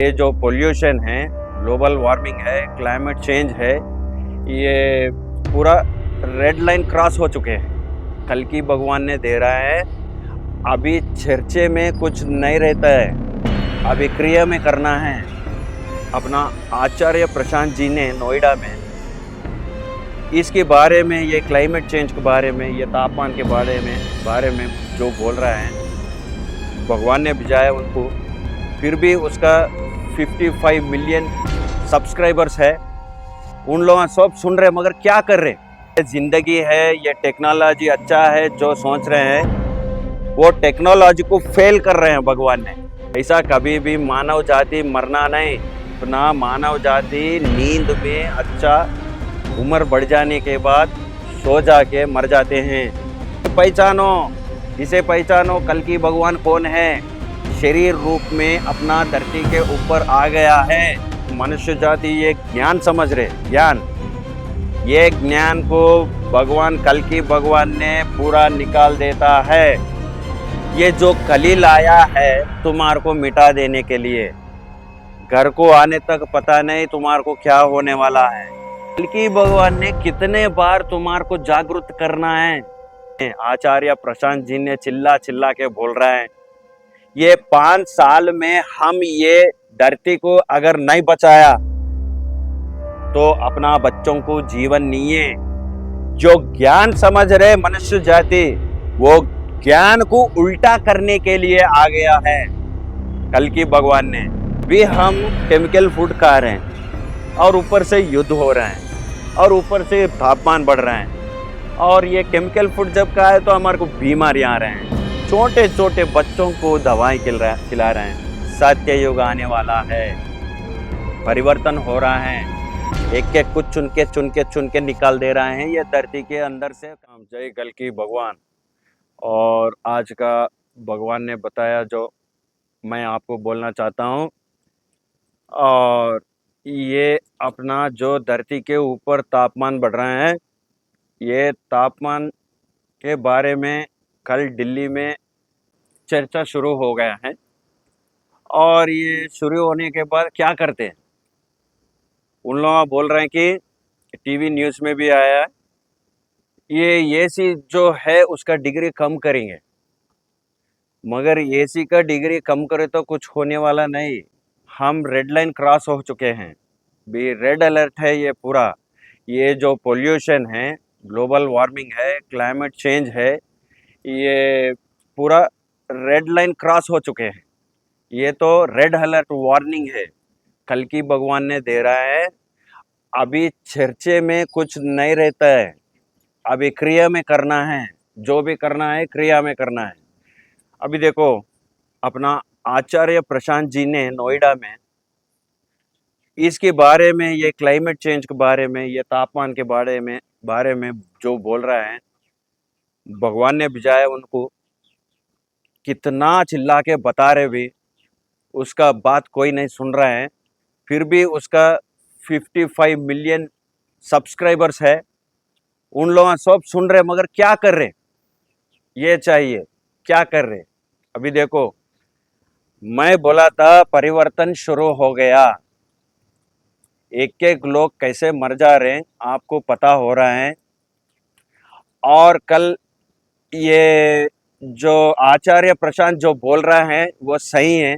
ये जो पोल्यूशन है, ग्लोबल वार्मिंग है, क्लाइमेट चेंज है, ये पूरा रेड लाइन क्रॉस हो चुके हैं। कल की भगवान ने दे रहा है, अभी चर्चे में कुछ नहीं रहता है, अभी क्रिया में करना है। अपना आचार्य प्रशांत जी ने नोएडा में इसके बारे में, ये क्लाइमेट चेंज के बारे में, ये तापमान के बारे में जो बोल रहा है, भगवान ने भेजाया उनको। फिर भी उसका 55 मिलियन सब्सक्राइबर्स है। उन लोग सब सुन रहे मगर क्या कर रहे? ये जिंदगी है, ये टेक्नोलॉजी अच्छा है जो सोच रहे हैं, वो टेक्नोलॉजी को फेल कर रहे हैं भगवान ने। ऐसा कभी भी मानव जाति मरना नहीं, अपना मानव जाति नींद में अच्छा उम्र बढ़ जाने के बाद सो जाके मर जाते हैं। पहचानो, इसे पहचानो, कल की भगवान कौन है। शरीर रूप में अपना धरती के ऊपर आ गया है। मनुष्य जाति ये ज्ञान समझ रहे, ज्ञान, ये ज्ञान को भगवान, कल की भगवान ने पूरा निकाल देता है। ये जो कलील आया है तुम्हारे को मिटा देने के लिए, घर को आने तक पता नहीं तुम्हारे को क्या होने वाला है। कल की भगवान ने कितने बार तुम्हारे को जागरूक करना है। आचार्य प्रशांत जी ने चिल्ला चिल्ला के बोल रहा है, ये 5 साल में हम ये धरती को अगर नहीं बचाया तो अपना बच्चों को जीवन नहीं है। जो ज्ञान समझ रहे मनुष्य जाति, वो ज्ञान को उल्टा करने के लिए आ गया है कल की भगवान ने भी। हम केमिकल फूड खा रहे हैं और ऊपर से युद्ध हो रहे हैं और ऊपर से तापमान बढ़ रहा है, और ये केमिकल फूड जब खाए तो हमारे को बीमारियां आ रहे हैं। छोटे छोटे बच्चों को दवाएं खिला रहे हैं। सत्य युग आने वाला है, परिवर्तन हो रहा है। एक एक कुछ चुन के निकाल दे रहे हैं ये धरती के अंदर से। जय कल की भगवान। और आज का भगवान ने बताया जो मैं आपको बोलना चाहता हूँ। और ये अपना जो धरती के ऊपर तापमान बढ़ रहा है, ये तापमान के बारे में कल दिल्ली में चर्चा शुरू हो गया है। और ये शुरू होने के बाद क्या करते हैं, उन लोग बोल रहे हैं कि टीवी न्यूज़ में भी आया है, ये एसी जो है उसका डिग्री कम करेंगे। मगर एसी का डिग्री कम करे तो कुछ होने वाला नहीं। हम रेड लाइन क्रॉस हो चुके हैं, भी रेड अलर्ट है ये पूरा। ये जो पोल्यूशन है, ग्लोबल वार्मिंग है, क्लाइमेट चेंज है, ये पूरा रेड लाइन क्रॉस हो चुके हैं। ये तो रेड अलर्ट वार्निंग है, कल की भगवान ने दे रहा है। अभी चर्चे में कुछ नहीं रहता है, अभी क्रिया में करना है। जो भी करना है क्रिया में करना है। अभी देखो, अपना आचार्य प्रशांत जी ने नोएडा में इसके बारे में, ये क्लाइमेट चेंज के बारे में, ये तापमान के बारे में जो बोल रहा है, भगवान ने भेजाया उनको। कितना चिल्ला के बता रहे भी, उसका बात कोई नहीं सुन रहा है। फिर भी उसका 55 मिलियन सब्सक्राइबर्स है। उन लोग सब सुन रहे मगर क्या कर रहे? ये चाहिए, क्या कर रहे? अभी देखो, मैं बोला था परिवर्तन शुरू हो गया। एक एक लोग कैसे मर जा रहे हैं आपको पता हो रहा है। और कल ये जो आचार्य प्रशांत जो बोल रहा है वो सही है,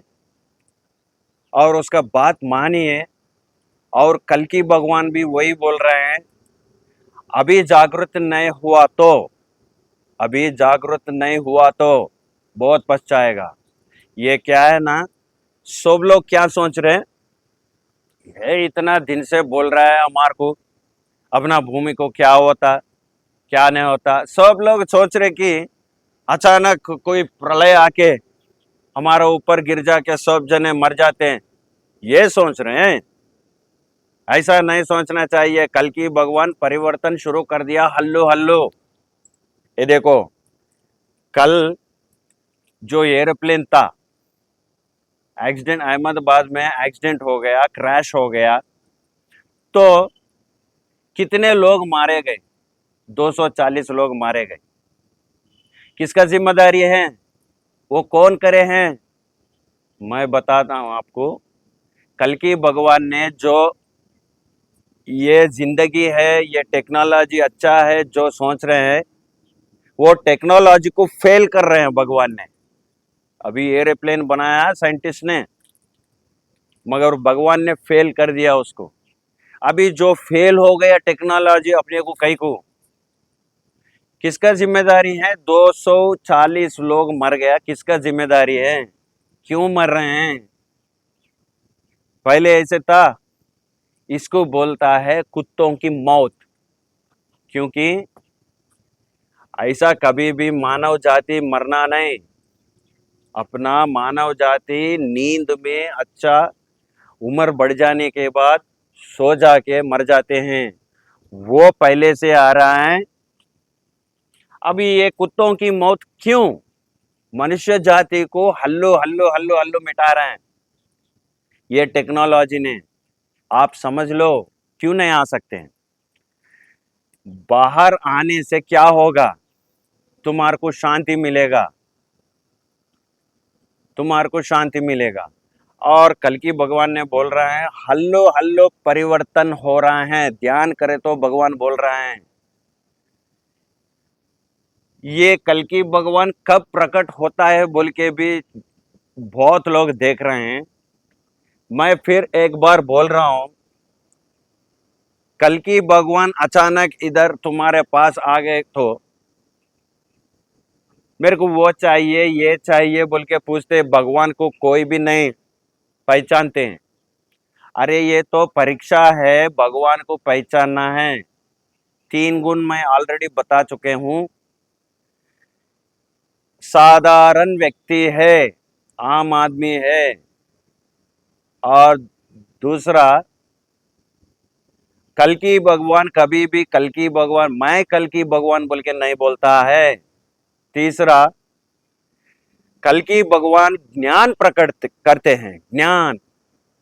और उसका बात मानिए। और कल की भगवान भी वही बोल रहे हैं, अभी जागृत नहीं हुआ तो, अभी जागृत नहीं हुआ तो बहुत पछताएगा। ये क्या है ना, सब लोग क्या सोच रहे हैं, ये इतना दिन से बोल रहा है हमारे को अपना भूमि को क्या होता क्या नहीं होता। सब लोग सोच रहे कि अचानक कोई प्रलय आके हमारे ऊपर गिर जाके सब जने मर जाते हैं, ये सोच रहे हैं। ऐसा नहीं सोचना चाहिए। कल की भगवान परिवर्तन शुरू कर दिया, हल्लो हल्लो। ये देखो, कल जो एयरप्लेन था, एक्सीडेंट, अहमदाबाद में एक्सीडेंट हो गया, क्रैश हो गया, तो कितने लोग मारे गए? 240 लोग मारे गए। किसका जिम्मेदारी है? वो कौन करे हैं? मैं बताता हूं आपको। कल्कि भगवान ने जो ये जिंदगी है, ये टेक्नोलॉजी अच्छा है जो सोच रहे हैं, वो टेक्नोलॉजी को फेल कर रहे हैं भगवान ने। अभी एरोप्लेन बनाया है साइंटिस्ट ने, मगर भगवान ने फेल कर दिया उसको। अभी जो फेल हो गया टेक्नोलॉजी अपने को कहीं को, किसका जिम्मेदारी है? 240 लोग मर गया, किसका जिम्मेदारी है? क्यों मर रहे हैं? पहले ऐसे था। इसको बोलता है कुत्तों की मौत, क्योंकि ऐसा कभी भी मानव जाति मरना नहीं। अपना मानव जाति नींद में अच्छा उम्र बढ़ जाने के बाद सो जाके मर जाते हैं, वो पहले से आ रहा है। अभी ये कुत्तों की मौत क्यों? मनुष्य जाति को हल्लो हल्लो हल्लो हल्लो मिटा रहे हैं ये टेक्नोलॉजी ने। आप समझ लो क्यों नहीं आ सकते हैं। बाहर आने से क्या होगा? तुम्हारे को शांति मिलेगा, तुम्हारे को शांति मिलेगा। और कल्कि भगवान ने बोल रहा है हल्लो हल्लो परिवर्तन हो रहा है, ध्यान करे तो भगवान बोल रहा है। ये कल्कि भगवान कब प्रकट होता है बोल के भी बहुत लोग देख रहे हैं। मैं फिर एक बार बोल रहा हूं, कल्कि भगवान अचानक इधर तुम्हारे पास आ गए तो मेरे को वो चाहिए ये चाहिए बोल के पूछते, भगवान को कोई भी नहीं पहचानते हैं। अरे ये तो परीक्षा है, भगवान को पहचानना है। 3 गुण मैं ऑलरेडी बता चुके हूं। साधारण व्यक्ति है, आम आदमी है। और दूसरा, कल्कि भगवान कभी भी कल्कि भगवान, मैं कल्कि भगवान बोल के नहीं बोलता है। तीसरा, कल्कि भगवान ज्ञान प्रकट करते हैं, ज्ञान।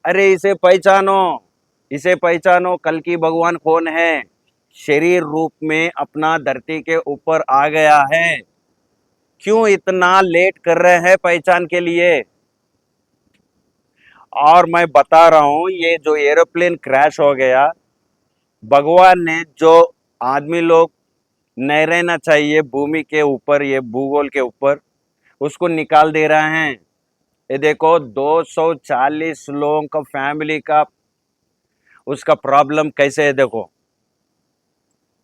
अरे इसे पहचानो, इसे पहचानो, कल्कि भगवान कौन है? शरीर रूप में अपना धरती के ऊपर आ गया है। क्यों इतना लेट कर रहे हैं पहचान के लिए? और मैं बता रहा हूं, ये जो एरोप्लेन क्रैश हो गया, भगवान ने जो आदमी लोग नहीं रहना चाहिए भूमि के ऊपर, ये भूगोल के ऊपर, उसको निकाल दे रहे हैं। ये देखो 240 लोगों का फैमिली का उसका प्रॉब्लम कैसे है, देखो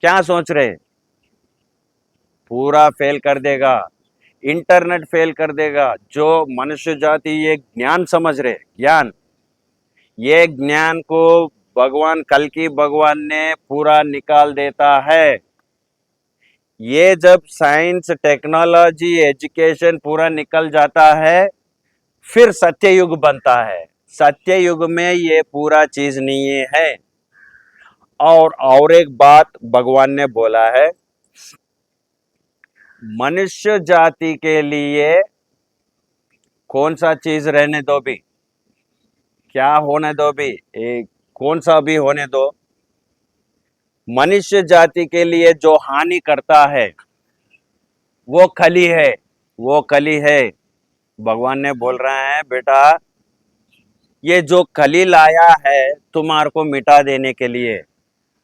क्या सोच रहे? पूरा फेल कर देगा, इंटरनेट फेल कर देगा। जो मनुष्य जाति ये ज्ञान समझ रहे, ज्ञान, ये ज्ञान को भगवान कल्कि भगवान ने पूरा निकाल देता है। ये जब साइंस टेक्नोलॉजी एजुकेशन पूरा निकल जाता है, फिर सत्ययुग बनता है। सत्ययुग में ये पूरा चीज नहीं है। और एक बात भगवान ने बोला है, मनुष्य जाति के लिए कौन सा चीज रहने दो भी, क्या होने दो भी, एक कौन सा भी होने दो, मनुष्य जाति के लिए जो हानि करता है वो कली है, वो कली है। भगवान ने बोल रहा है बेटा, ये जो कली लाया है तुम्हारे को मिटा देने के लिए।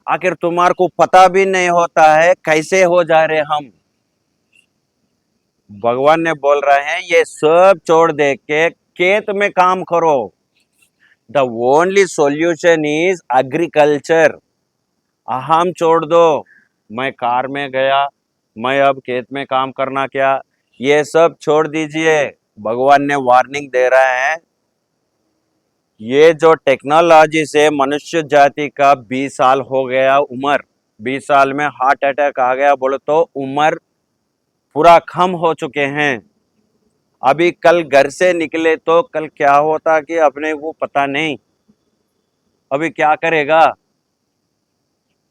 आखिर तुम्हारे को पता भी नहीं होता है कैसे हो जा रहे हम। भगवान ने बोल रहे हैं ये सब छोड़ दे के खेत में काम करो। The only solution is agriculture. अहम छोड़ दो, मैं कार में गया, मैं अब खेत में काम करना क्या, ये सब छोड़ दीजिए। भगवान ने वार्निंग दे रहा है। ये जो टेक्नोलॉजी से मनुष्य जाति का 20 साल हो गया उम्र, 20 साल में हार्ट अटैक आ गया बोले तो उम्र पूरा कम हो चुके हैं। अभी कल घर से निकले तो कल क्या होता कि अपने को पता नहीं। अभी क्या करेगा?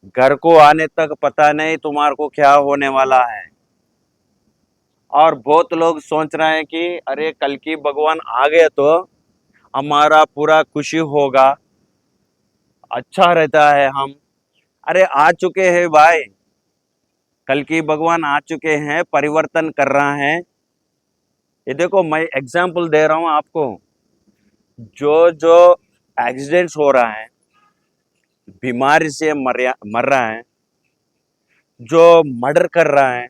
घर को आने तक पता नहीं तुम्हारे को क्या होने वाला है। और बहुत लोग सोच रहे हैं कि अरे कल्कि भगवान आ गए तो हमारा पूरा खुशी होगा, अच्छा रहता है हम। अरे आ चुके हैं भाई, कल्कि भगवान आ चुके हैं, परिवर्तन कर रहा है। ये देखो मैं एग्जाम्पल दे रहा हूं आपको। जो जो एक्सीडेंट्स हो रहा है, बीमारी से मर रहा है, जो मर्डर कर रहा है,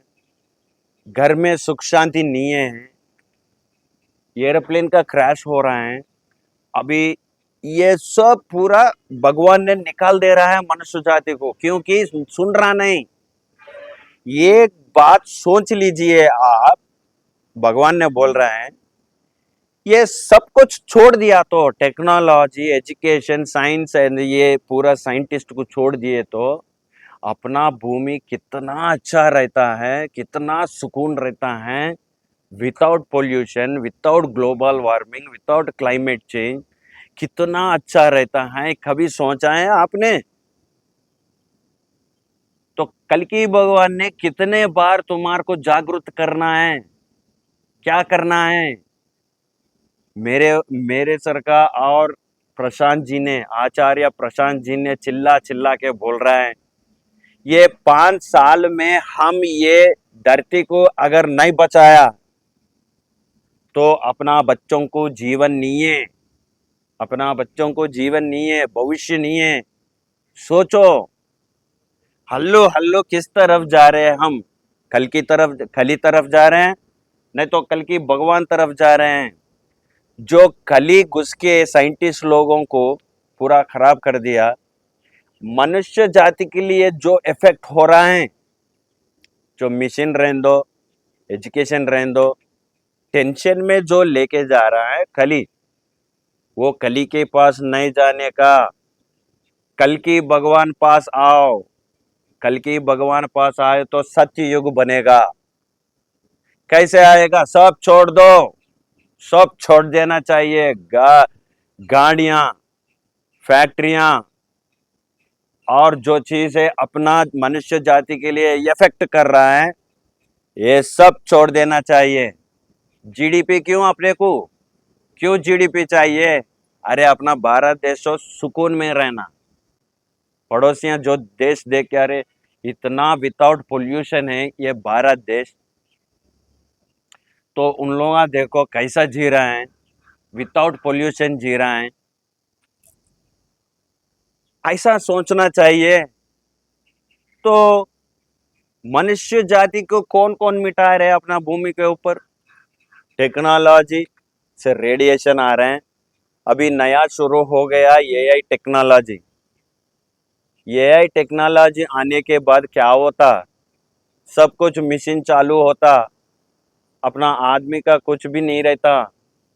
घर में सुख शांति नहीं है, एयरप्लेन का क्रैश हो रहा है। अभी ये सब पूरा भगवान ने निकाल दे रहा है मनुष्य जाति को, क्योंकि सुन रहा नहीं। ये बात सोच लीजिए आप, भगवान ने बोल रहा है ये सब कुछ छोड़ दिया तो, टेक्नोलॉजी, एजुकेशन, साइंस एंड ये पूरा साइंटिस्ट को छोड़ दिए तो अपना भूमि कितना अच्छा रहता है, कितना सुकून रहता है, without pollution, without global warming, without climate change, कितना अच्छा रहता है। कभी सोचा है आपने? तो कल्कि भगवान ने कितने बार तुम्हारे को जागरूक करना है, क्या करना है। मेरे मेरे सर का और प्रशांत जी ने, आचार्य प्रशांत जी ने चिल्ला चिल्ला के बोल रहा है, ये 5 साल में हम ये धरती को अगर नहीं बचाया तो अपना बच्चों को जीवन नहीं है, अपना बच्चों को जीवन नहीं है, भविष्य नहीं है। सोचो, हल्लो हल्लो किस तरफ जा रहे हैं हम? कल की तरफ, खली तरफ जा रहे हैं, नहीं तो कल की भगवान तरफ जा रहे हैं। जो कली घुस के साइंटिस्ट लोगों को पूरा खराब कर दिया, मनुष्य जाति के लिए जो इफेक्ट हो रहा है, जो मिशन रहने दो, एजुकेशन रहने दो, टेंशन में जो लेके जा रहा है कली, वो कली के पास नहीं जाने का। कल की भगवान पास आओ, कल की भगवान पास आए तो सत्य युग बनेगा। कैसे आएगा? सब छोड़ दो, सब छोड़ देना चाहिए। गाड़ियां, फैक्ट्रियां और जो चीज है अपना मनुष्य जाति के लिए इफेक्ट कर रहा है, ये सब छोड़ देना चाहिए। जीडीपी क्यों अपने को? क्यों जीडीपी चाहिए? अरे अपना भारत देश तो सुकून में रहना। पड़ोसियां जो देश देख के, अरे इतना विदाउट पोल्यूशन है ये भारत देश, तो उन लोग देखो कैसा जी रहा है, विदाउट पोल्यूशन जी रहा है। ऐसा सोचना चाहिए। तो मनुष्य जाति को कौन कौन मिटा रहे हैं अपना भूमि के ऊपर? टेक्नोलॉजी से रेडिएशन आ रहे हैं। अभी नया शुरू हो गया एआई टेक्नोलॉजी। एआई टेक्नोलॉजी आने के बाद क्या होता? सब कुछ मशीन चालू होता, अपना आदमी का कुछ भी नहीं रहता,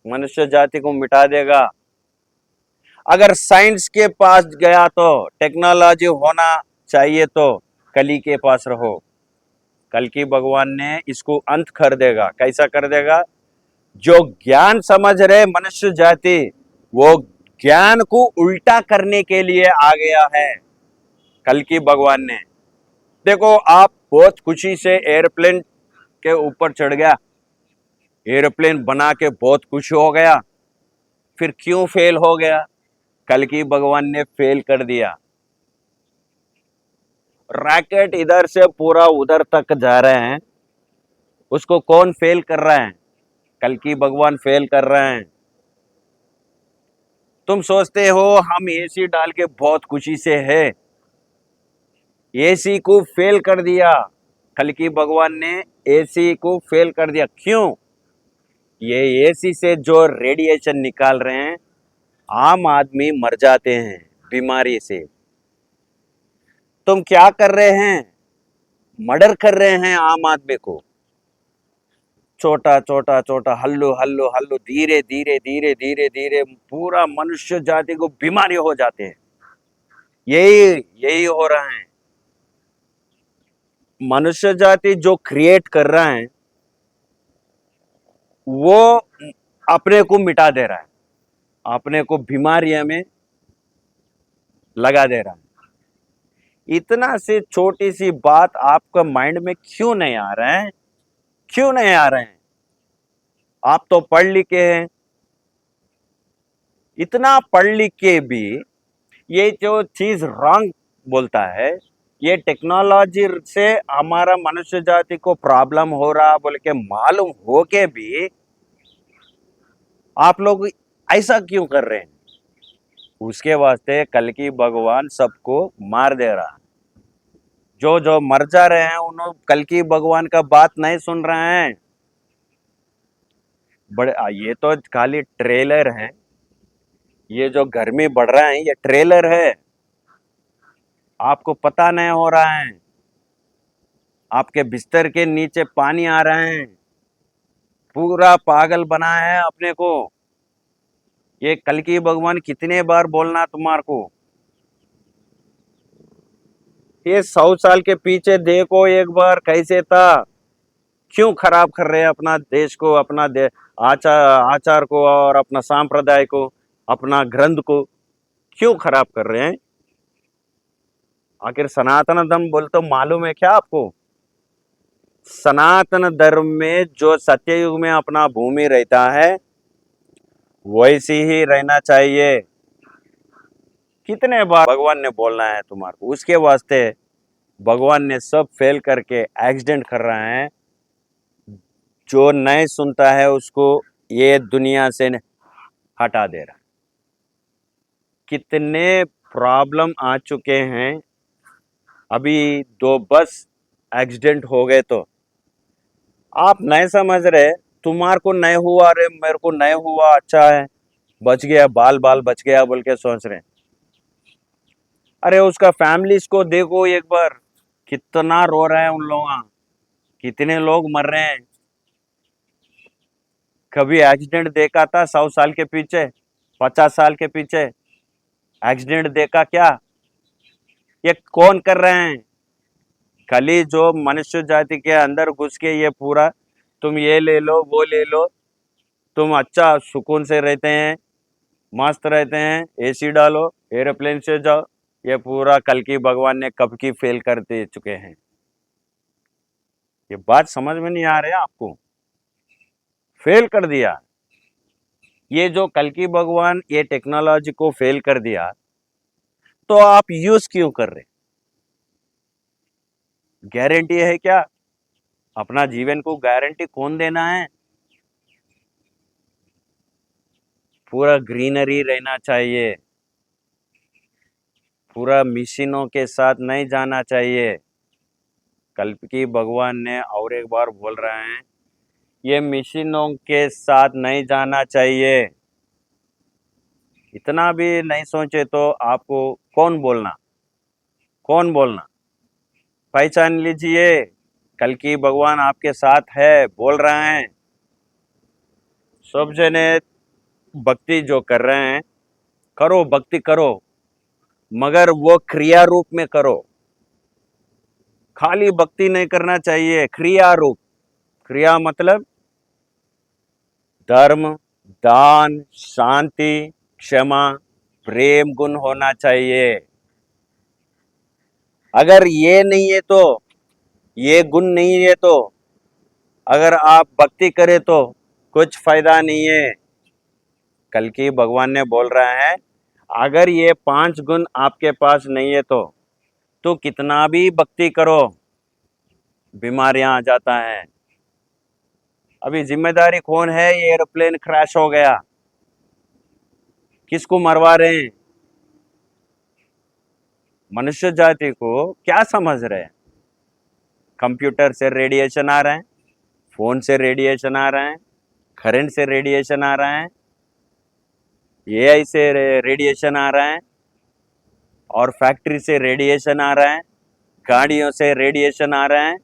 मनुष्य जाति को मिटा देगा। अगर साइंस के पास गया तो टेक्नोलॉजी होना चाहिए तो कली के पास रहो। कल की भगवान ने इसको अंत कर देगा। कैसा कर देगा? जो ज्ञान समझ रहे मनुष्य जाति, वो ज्ञान को उल्टा करने के लिए आ गया है कल की भगवान ने। देखो, आप बहुत खुशी से एयरप्लेन के ऊपर चढ़ गया, एयरप्लेन बना के बहुत खुश हो गया, फिर क्यों फेल हो गया? कल की भगवान ने फेल कर दिया। रॉकेट इधर से पूरा उधर तक जा रहे हैं, उसको कौन फेल कर रहा है? कल की भगवान फेल कर रहे हैं। तुम सोचते हो हम एसी डाल के बहुत खुशी से है, एसी को फेल कर दिया। कल की भगवान ने एसी को फेल कर दिया। क्यों? ये एसी से जो रेडिएशन निकाल रहे हैं, आम आदमी मर जाते हैं बीमारी से। तुम क्या कर रहे हैं? मर्डर कर रहे हैं आम आदमी को। छोटा छोटा छोटा, हल्लो हल्लो हल्लो, धीरे धीरे धीरे धीरे धीरे पूरा मनुष्य जाति को बीमारी हो जाते हैं। यही यही हो रहा है। मनुष्य जाति जो क्रिएट कर रहा है वो अपने को मिटा दे रहा है, अपने को बीमारियों में लगा दे रहा है। इतना सी छोटी सी बात आपका माइंड में क्यों नहीं आ रहा है? क्यों नहीं आ रहे हैं? आप तो पढ़ लिखे हैं, इतना पढ़ लिख के भी ये जो चीज रॉन्ग बोलता है, ये टेक्नोलॉजी से हमारा मनुष्य जाति को प्रॉब्लम हो रहा बोल के मालूम हो के भी आप लोग ऐसा क्यों कर रहे हैं? उसके वास्ते कल्कि भगवान सबको मार दे रहा है। जो जो मर जा रहे हैं उन्होंने कल्कि भगवान का बात नहीं सुन रहे हैं। बड़े ये तो खाली ट्रेलर है। ये जो गर्मी बढ़ रहा है ये ट्रेलर है। आपको पता नहीं हो रहा है। आपके बिस्तर के नीचे पानी आ रहे हैं। पूरा पागल बना है अपने को। ये कल्कि भगवान कितने बार बोलना तुम्हारे को। ये 100 साल के पीछे देखो एक बार कैसे था। क्यों खराब कर रहे हैं अपना देश को, अपना आचार को और अपना सांप्रदाय को, अपना ग्रंथ को क्यों खराब कर रहे हैं। आखिर सनातन धर्म बोल तो मालूम है क्या आपको। सनातन धर्म में जो सत्ययुग में अपना भूमि रहता है वैसी ही रहना चाहिए। कितने बार भगवान ने बोलना है तुम्हारे को। उसके वास्ते भगवान ने सब फेल करके एक्सीडेंट कर रहे हैं। जो नहीं सुनता है उसको ये दुनिया से हटा दे रहा। कितने प्रॉब्लम आ चुके हैं। अभी 2 बस एक्सीडेंट हो गए तो आप नहीं समझ रहे। तुम्हारे को नहीं हुआ, अरे मेरे को नहीं हुआ, अच्छा है, बच गया, बाल बाल बच गया बोल के सोच रहे। अरे उसका फैमिलीज को देखो एक बार। कितना रो रहे हैं उन लोग। कितने लोग मर रहे हैं। कभी एक्सीडेंट देखा था 100 साल के पीछे, 50 साल के पीछे एक्सीडेंट देखा क्या। ये कौन कर रहे हैं। खाली जो मनुष्य जाति के अंदर घुस के ये पूरा तुम ये ले लो वो ले लो, तुम अच्छा सुकून से रहते हैं, मस्त रहते हैं, एसी डालो, एरोप्लेन से जाओ। ये पूरा कल्कि भगवान ने कब की फेल कर दे चुके हैं। ये बात समझ में नहीं आ रही आपको। फेल कर दिया। ये जो कल्कि भगवान ये टेक्नोलॉजी को फेल कर दिया तो आप यूज क्यों कर रहे। गारंटी है क्या। अपना जीवन को गारंटी कौन देना है। पूरा ग्रीनरी रहना चाहिए। पूरा मशीनों के साथ नहीं जाना चाहिए। कल्कि भगवान ने और एक बार बोल रहे हैं ये मशीनों के साथ नहीं जाना चाहिए। इतना भी नहीं सोचे तो आपको कौन बोलना, कौन बोलना। पहचान लीजिए कल्कि भगवान आपके साथ है, बोल रहे हैं। सब जने भक्ति जो कर रहे हैं करो, भक्ति करो, मगर वो क्रिया रूप में करो। खाली भक्ति नहीं करना चाहिए, क्रिया रूप। क्रिया मतलब धर्म, दान, शांति, क्षमा, प्रेम गुण होना चाहिए। अगर ये नहीं है तो, ये गुण नहीं है तो अगर आप भक्ति करें तो कुछ फायदा नहीं है। कल्कि भगवान ने बोल रहा है अगर ये 5 गुण आपके पास नहीं है तो कितना भी भक्ति करो बीमारियां आ जाता है। अभी जिम्मेदारी कौन है। ये एरोप्लेन क्रैश हो गया, किसको मरवा रहे हैं। मनुष्य जाति को क्या समझ रहे हैं। कंप्यूटर से रेडिएशन आ रहे हैं, फोन से रेडिएशन आ रहे हैं, करंट से रेडिएशन आ रहा है, एआई से रेडिएशन आ रहा है, और फैक्ट्री से रेडिएशन आ रहा है, गाड़ियों से रेडिएशन आ रहा है।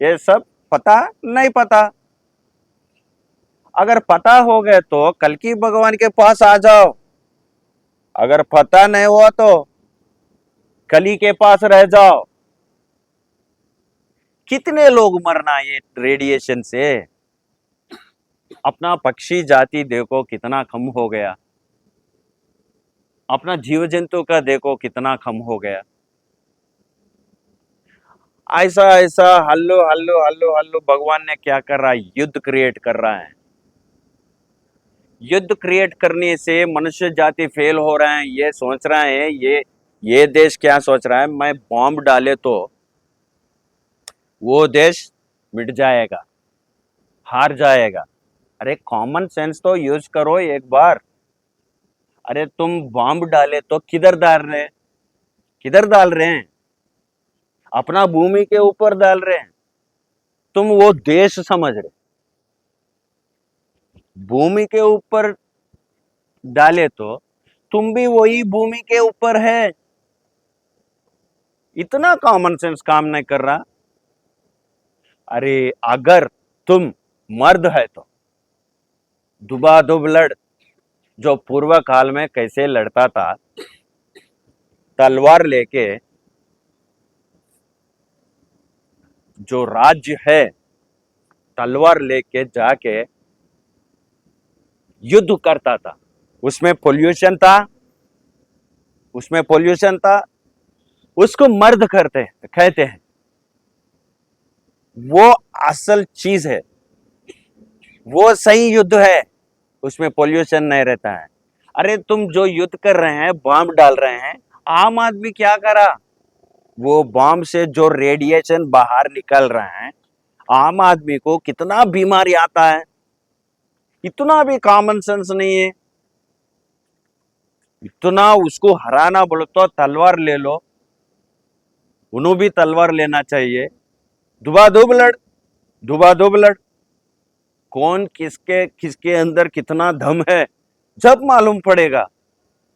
ये सब पता नहीं पता। अगर पता हो गए तो कल्कि भगवान के पास आ जाओ। अगर पता नहीं हुआ तो कली के पास रह जाओ। कितने लोग मरना ये रेडिएशन से। अपना पक्षी जाति देखो कितना कम हो गया। अपना जीव जंतु का देखो कितना कम हो गया। ऐसा ऐसा हल्लो हल्लो हल्लो हल्लो भगवान ने क्या कर रहा है। युद्ध क्रिएट कर रहा है। युद्ध क्रिएट करने से मनुष्य जाति फेल हो रहा है। ये सोच रहा है ये देश क्या सोच रहा है, मैं बॉम्ब डाले तो वो देश मिट जाएगा, हार जाएगा। अरे कॉमन सेंस तो यूज करो एक बार। अरे तुम बॉम्ब डाले तो किधर डाल रहे हैं? किधर डाल रहे हैं? अपना भूमि के ऊपर डाल रहे हैं। तुम वो देश समझ रहे, भूमि के ऊपर डाले तो तुम भी वही भूमि के ऊपर है। इतना कॉमन सेंस काम नहीं कर रहा। अरे अगर तुम मर्द है तो दुबादुब लड़, जो पूर्व काल में कैसे लड़ता था, तलवार लेके। जो राज्य है तलवार लेके जाके युद्ध करता था, उसमें पोल्यूशन था, उसमें पोल्यूशन था। उसको मर्द कहते हैं। वो असल चीज है, वो सही युद्ध है, उसमें पोल्यूशन नहीं रहता है। अरे तुम जो युद्ध कर रहे हैं, बॉम्ब डाल रहे हैं, आम आदमी क्या करा? वो बॉम्ब से जो रेडिएशन बाहर निकल रहा है, आम आदमी को कितना बीमारी आता है। इतना भी कॉमन सेंस नहीं है। इतना उसको हराना बोलो तो तलवार ले लो, उन्हों भी तलवार लेना चाहिए। दुबादुब लड़, दुबादुब लड़। कौन किसके किसके अंदर कितना दम है जब मालूम पड़ेगा।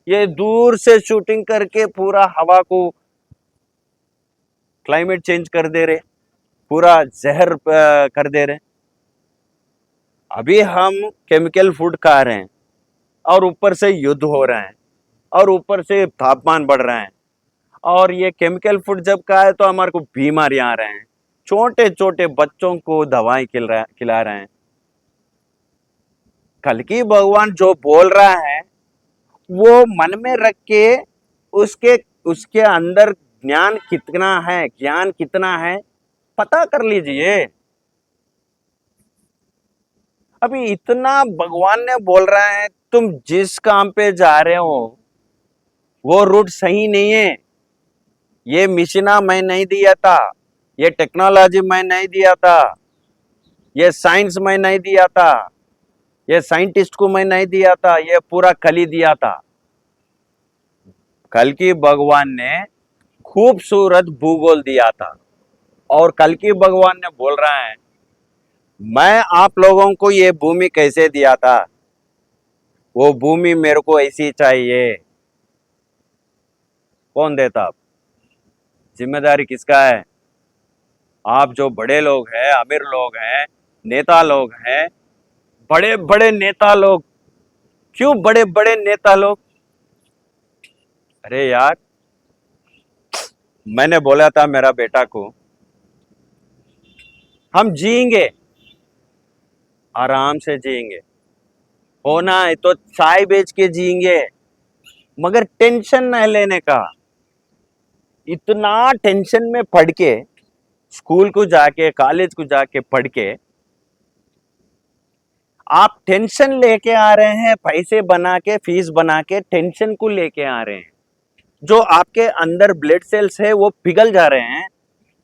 ये दूर से शूटिंग करके पूरा हवा को क्लाइमेट चेंज कर दे रहे, पूरा जहर कर दे रहे। अभी हम केमिकल फूड खा रहे हैं और ऊपर से युद्ध हो रहा है और ऊपर से तापमान बढ़ रहा है। और ये केमिकल फूड जब का है तो हमारे को बीमारियां आ रहे हैं। छोटे छोटे बच्चों को दवाएं खिला रहे हैं। कल्कि भगवान जो बोल रहा है वो मन में रख के उसके उसके अंदर ज्ञान कितना है पता कर लीजिए। अभी इतना भगवान ने बोल रहा है, तुम जिस काम पे जा रहे हो वो रूट सही नहीं है। ये मिशना मैं नहीं दिया था, ये टेक्नोलॉजी मैं नहीं दिया था, ये साइंस मैं नहीं दिया था, ये साइंटिस्ट को मैं नहीं दिया था, ये पूरा कली दिया था। कल की भगवान ने खूबसूरत भूगोल दिया था और कल की भगवान ने बोल रहा है, मैं आप लोगों को ये भूमि कैसे दिया था, वो भूमि मेरे को ऐसी चाहिए। कौन देता? आप? जिम्मेदारी किसका है? आप जो बड़े लोग हैं, अमीर लोग हैं, नेता लोग हैं, बड़े बड़े नेता लोग। क्यों बड़े बड़े नेता लोग? अरे यार, मैंने बोला था मेरा बेटा को, हम जिएंगे, आराम से जिएंगे, होना है तो चाय बेच के जिएंगे, मगर टेंशन नहीं लेने का। इतना टेंशन में पढ़ के, स्कूल को जाके, कॉलेज को जाके पढ़ के आप टेंशन लेके आ रहे हैं, पैसे बना के, फीस बना के टेंशन को लेके आ रहे हैं। जो आपके अंदर ब्लड सेल्स है वो पिघल जा रहे हैं,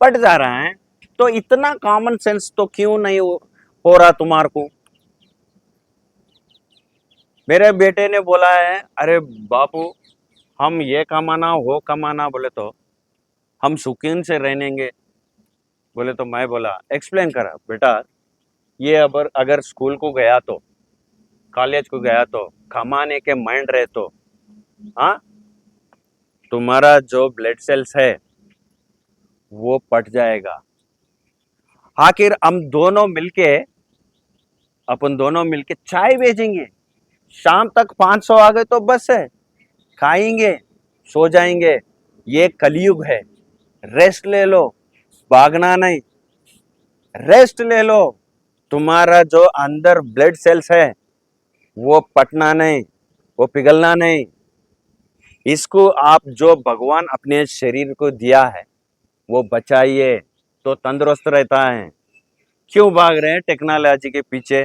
पट जा रहा है। तो इतना कॉमन सेंस तो क्यों नहीं हो रहा तुम्हारे को? मेरे बेटे ने बोला है, अरे बापू हम ये कमाना वो कमाना बोले तो हम सुकून से रहेंगे। बोले तो मैं बोला, एक्सप्लेन करा, बेटा ये अगर स्कूल को गया तो, कॉलेज को गया तो, कमाने के माइंड रहे तो, हाँ, तुम्हारा जो ब्लड सेल्स है वो पट जाएगा। आखिर अपन दोनों मिलके चाय बेचेंगे, शाम तक 500 आ गए तो बस है, खाएंगे, सो जाएंगे। ये कलयुग है, रेस्ट ले लो, भागना नहीं, रेस्ट ले लो। तुम्हारा जो अंदर ब्लड सेल्स है वो पटना नहीं, वो पिघलना नहीं। इसको आप जो भगवान अपने शरीर को दिया है वो बचाइए तो तंदुरुस्त रहता है। क्यों भाग रहे हैं टेक्नोलॉजी के पीछे?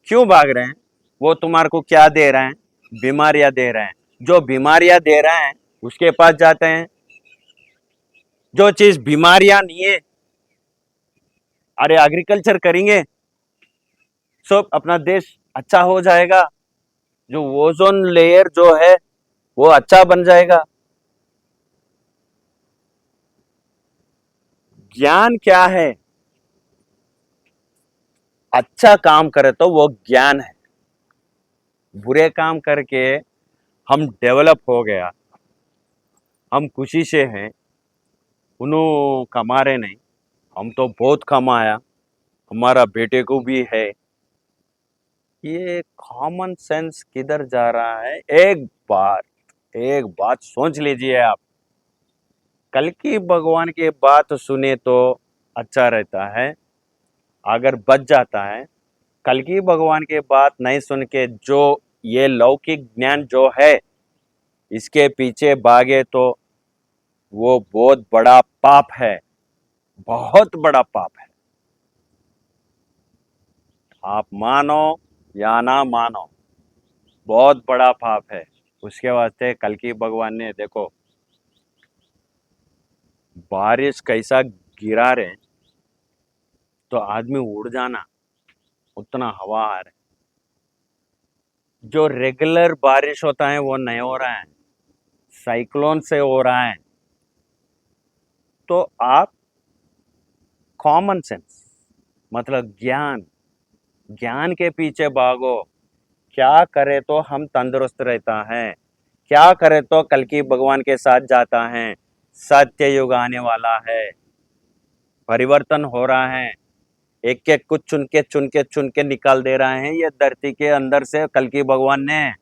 क्यों भाग रहे हैं? वो तुम्हारे को क्या दे रहे हैं? बीमारियां दे रहे हैं। जो बीमारियां दे रहे हैं उसके पास जाते हैं। जो चीज बीमारियां नहीं है, अरे एग्रीकल्चर करेंगे सब अपना देश अच्छा हो जाएगा। जो ओजोन लेयर जो है वो अच्छा बन जाएगा। ज्ञान क्या है? अच्छा काम करे तो वो ज्ञान है। बुरे काम करके हम डेवलप हो गया, हम खुशी से हैं, उन्हों कमा रहे नहीं, हम तो बहुत कमाया, हमारा बेटे को भी है। ये कॉमन सेंस किधर जा रहा है? एक बात सोच लीजिए आप। कल की भगवान की बात सुने तो अच्छा रहता है, अगर बच जाता है। कल की भगवान की बात नहीं सुन के जो ये लौकिक ज्ञान जो है इसके पीछे भागे तो वो बहुत बड़ा पाप है, बहुत बड़ा पाप है। आप मानो या ना मानो, बहुत बड़ा पाप है। उसके वास्ते कल की भगवान ने देखो बारिश कैसा गिरा रहे, तो आदमी उड़ जाना, उतना हवा आ रहा है। जो रेगुलर बारिश होता है वो नहीं हो रहा है, साइक्लोन से हो रहा है। तो आप कॉमन सेंस मतलब ज्ञान, ज्ञान के पीछे भागो। क्या करे तो हम तंदुरुस्त रहता है, क्या करे तो कल की भगवान के साथ जाता है। सत्य युग आने वाला है, परिवर्तन हो रहा है। एक एक कुछ चुन के निकाल दे रहे हैं ये धरती के अंदर से कल की भगवान ने।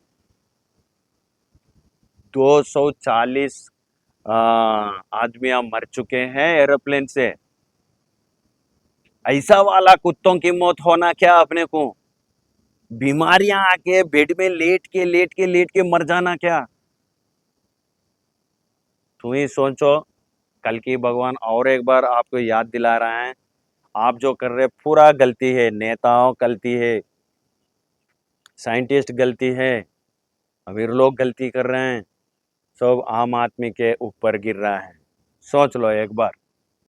240 आदमियां मर चुके हैं एरोप्लेन से। ऐसा वाला कुत्तों की मौत होना क्या अपने को? बीमारियां आके बेड में लेट के मर जाना क्या? तुम ही सोचो। कल की भगवान और एक बार आपको याद दिला रहा है, आप जो कर रहे पूरा गलती है, नेताओं गलती है, साइंटिस्ट गलती है, अमीर लोग गलती कर रहे हैं, सब आम आदमी के ऊपर गिर रहा है। सोच लो एक बार।